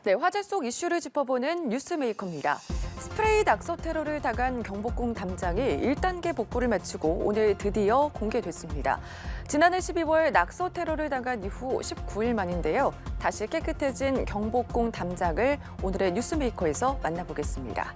네, 화제 속 이슈를 짚어보는 뉴스메이커입니다. 스프레이 낙서 테러를 당한 경복궁 담장이 1단계 복구를 마치고 오늘 드디어 공개됐습니다. 지난해 12월 낙서 테러를 당한 이후 19일 만인데요. 다시 깨끗해진 경복궁 담장을 오늘의 뉴스메이커에서 만나보겠습니다.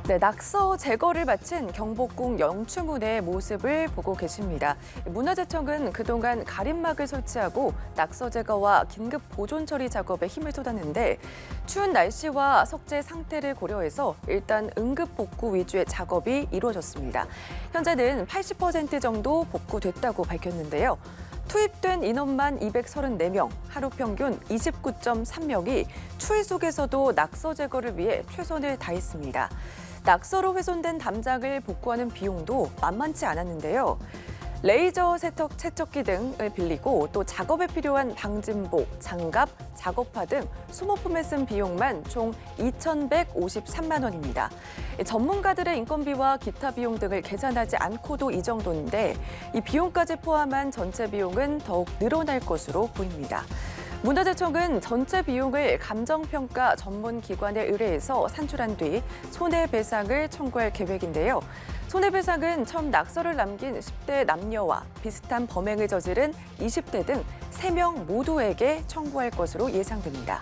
네, 낙서 제거를 마친 경복궁 영추문의 모습을 보고 계십니다. 문화재청은 그동안 가림막을 설치하고 낙서 제거와 긴급 보존 처리 작업에 힘을 쏟았는데 추운 날씨와 석재 상태를 고려해서 일단 응급 복구 위주의 작업이 이루어졌습니다. 현재는 80% 정도 복구됐다고 밝혔는데요. 투입된 인원만 234명, 하루 평균 29.3명이 추위 속에서도 낙서 제거를 위해 최선을 다했습니다. 낙서로 훼손된 담장을 복구하는 비용도 만만치 않았는데요. 레이저 세척기 등을 빌리고 또 작업에 필요한 방진복, 장갑, 작업화 등 소모품에 쓴 비용만 총 2,153만 원입니다. 전문가들의 인건비와 기타 비용 등을 계산하지 않고도 이 정도인데 이 비용까지 포함한 전체 비용은 더욱 늘어날 것으로 보입니다. 문화재청은 전체 비용을 감정평가 전문기관에 의뢰해서 산출한 뒤 손해배상을 청구할 계획인데요. 손해배상은 처음 낙서를 남긴 10대 남녀와 비슷한 범행을 저지른 20대 등 3명 모두에게 청구할 것으로 예상됩니다.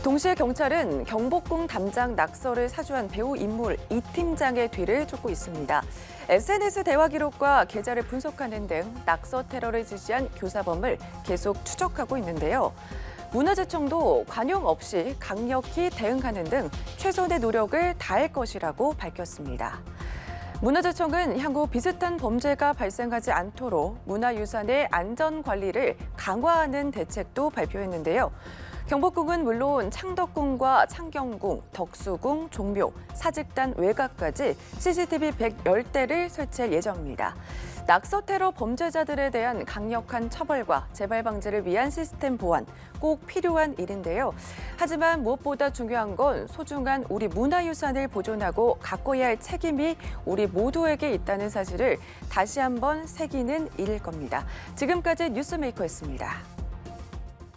동시에 경찰은 경복궁 담장 낙서를 사주한 배우 인물 이 팀장의 뒤를 쫓고 있습니다. SNS 대화 기록과 계좌를 분석하는 등 낙서 테러를 지시한 교사범을 계속 추적하고 있는데요. 문화재청도 관용 없이 강력히 대응하는 등 최선의 노력을 다할 것이라고 밝혔습니다. 문화재청은 향후 비슷한 범죄가 발생하지 않도록 문화유산의 안전 관리를 강화하는 대책도 발표했는데요. 경복궁은 물론 창덕궁과 창경궁, 덕수궁, 종묘, 사직단 외곽까지 CCTV 110대를 설치할 예정입니다. 낙서 테러 범죄자들에 대한 강력한 처벌과 재발 방지를 위한 시스템 보완, 꼭 필요한 일인데요. 하지만 무엇보다 중요한 건 소중한 우리 문화유산을 보존하고 가꿔야 할 책임이 우리 모두에게 있다는 사실을 다시 한번 새기는 일일 겁니다. 지금까지 뉴스메이커였습니다.